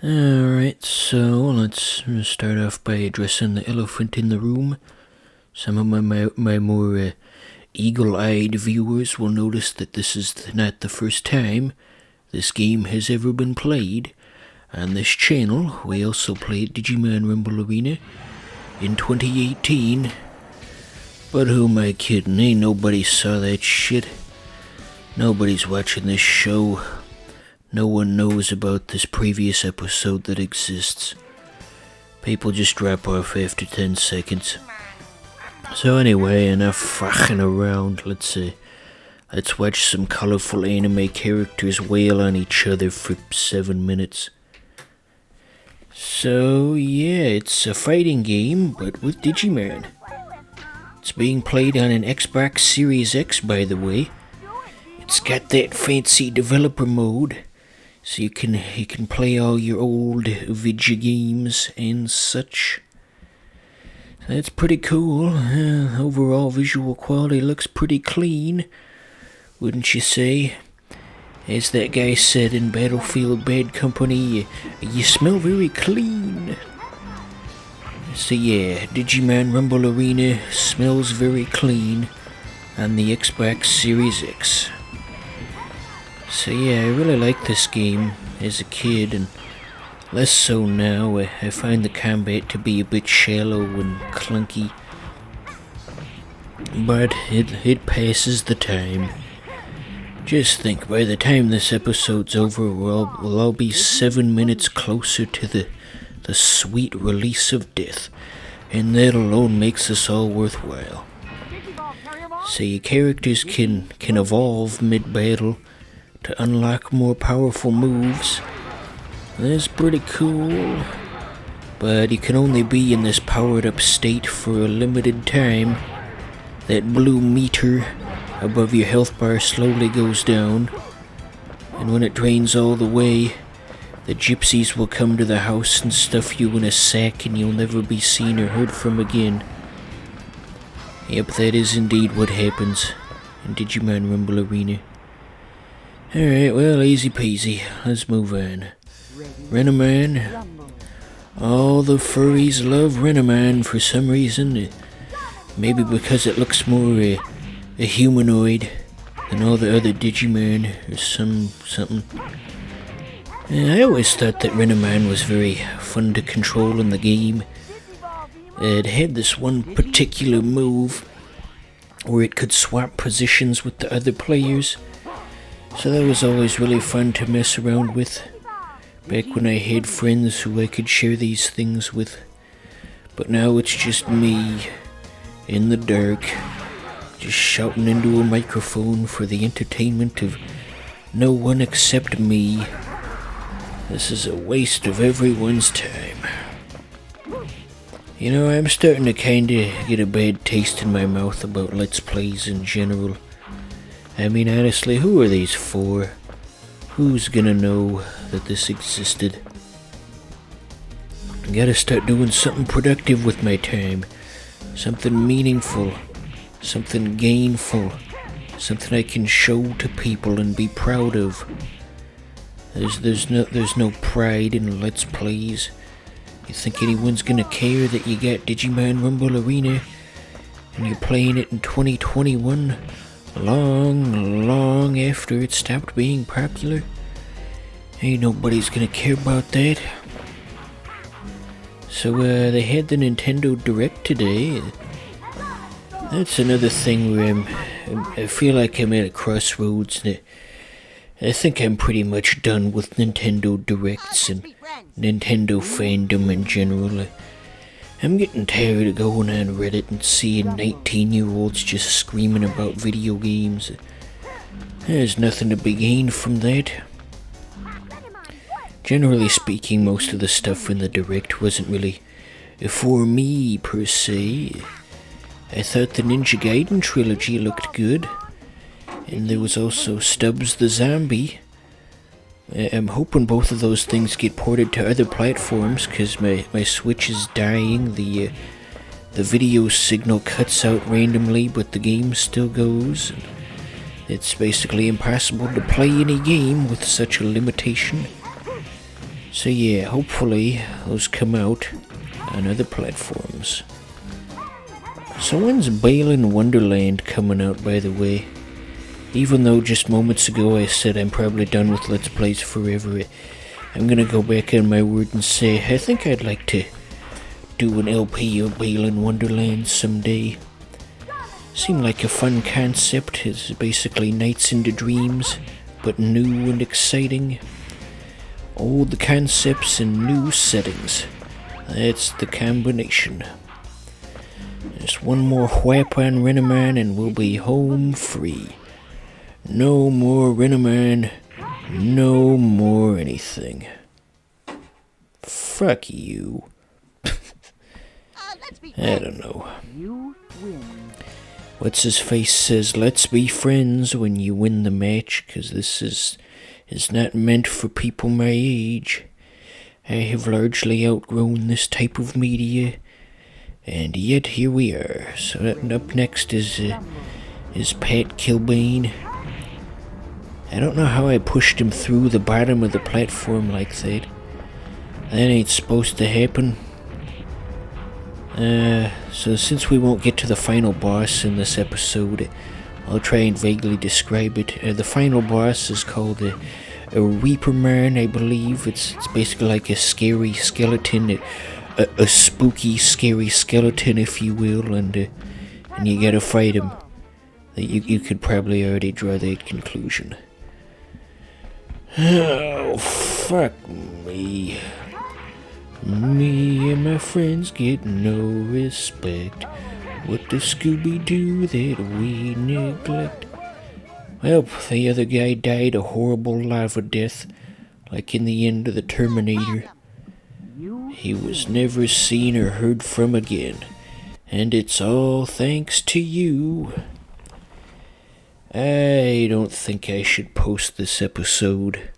Alright, so let's start off by addressing the elephant in the room. Some of my more eagle-eyed viewers will notice that this is not the first time this game has ever been played. On this channel, we also played Digimon Rumble Arena in 2018. But who am I kidding? Ain't nobody saw that shit. Nobody's watching this show. No one knows about this previous episode that exists. People just drop off after 10 seconds. So anyway, enough fucking around. Let's watch some colorful anime characters wail on each other for 7 minutes. So yeah, it's a fighting game, but with Digimon. It's being played on an Xbox Series X, by the way. It's got that fancy developer mode. So you can play all your old video games and such. That's pretty cool. Overall visual quality looks pretty clean, wouldn't you say? As that guy said in Battlefield Bad Company, you smell very clean. So yeah, Digimon Rumble Arena smells very clean on the Xbox Series X. So yeah, I really liked this game as a kid, and less so now. I find the combat to be a bit shallow and clunky, but it passes the time. Just think, by the time this episode's over, we'll all be 7 minutes closer to the sweet release of death, and that alone makes us all worthwhile. So your characters can evolve mid-battle to unlock more powerful moves. That's pretty cool, but you can only be in this powered up state for a limited time. That blue meter above your health bar slowly goes down, and when it drains all the way, the gypsies will come to the house and stuff you in a sack, and you'll never be seen or heard from again. Yep, that is indeed what happens in Digimon Rumble Arena. Alright, well, easy peasy. Let's move on. Renamon. All the furries love Renamon for some reason. Maybe because it looks more a humanoid than all the other Digimon, or something. I always thought that Renamon was very fun to control in the game. It had this one particular move where it could swap positions with the other players. So that was always really fun to mess around with, back when I had friends who I could share these things with. But now it's just me, in the dark, just shouting into a microphone for the entertainment of no one except me. This is a waste of everyone's time. You know, I'm starting to kinda get a bad taste in my mouth about Let's Plays in general. I mean, honestly, who are these for? Who's gonna know that this existed? I gotta start doing something productive with my time. Something meaningful. Something gainful. Something I can show to people and be proud of. There's no pride in Let's Plays. You think anyone's gonna care that you got Digimon Rumble Arena and you're playing it in 2021? Long after it stopped being popular? Ain't nobody's gonna care about that. So, they had the Nintendo Direct today. That's another thing where I feel like I'm at a crossroads. I think I'm pretty much done with Nintendo Directs and Nintendo fandom in general. I'm getting tired of going on Reddit and seeing 19-year-olds just screaming about video games. There's nothing to be gained from that. Generally speaking, most of the stuff in the Direct wasn't really for me, per se. I thought the Ninja Gaiden trilogy looked good, and there was also Stubbs the Zombie. I'm hoping both of those things get ported to other platforms, because my Switch is dying. The video signal cuts out randomly, but the game still goes. It's basically impossible to play any game with such a limitation. So yeah, hopefully those come out on other platforms. So when's Balan Wonderland coming out, by the way? Even though just moments ago I said I'm probably done with Let's Plays forever, I'm gonna go back on my word and say I think I'd like to do an LP of Balan Wonderland someday. Seemed like a fun concept. It's basically Nights into Dreams, but new and exciting. Old concepts and new settings. That's the combination. Just one more whap on Renaman and we'll be home free. No more Renaman, no more anything. Fuck you. I don't know. What's his face says, let's be friends when you win the match, cause this is not meant for people my age. I have largely outgrown this type of media, and yet here we are. So up next is Pat Kilbane. I don't know how I pushed him through the bottom of the platform like that. That ain't supposed to happen. So since we won't get to the final boss in this episode, I'll try and vaguely describe it. The final boss is called a Reaper Man, I believe. It's basically like a scary skeleton, a spooky, scary skeleton, if you will, and you gotta fight him. You could probably already draw that conclusion. Oh, fuck me. Me and my friends get no respect. What does Scooby do that we neglect? Well, the other guy died a horrible lava death, like in the end of the Terminator. He was never seen or heard from again, and it's all thanks to you. I don't think I should post this episode.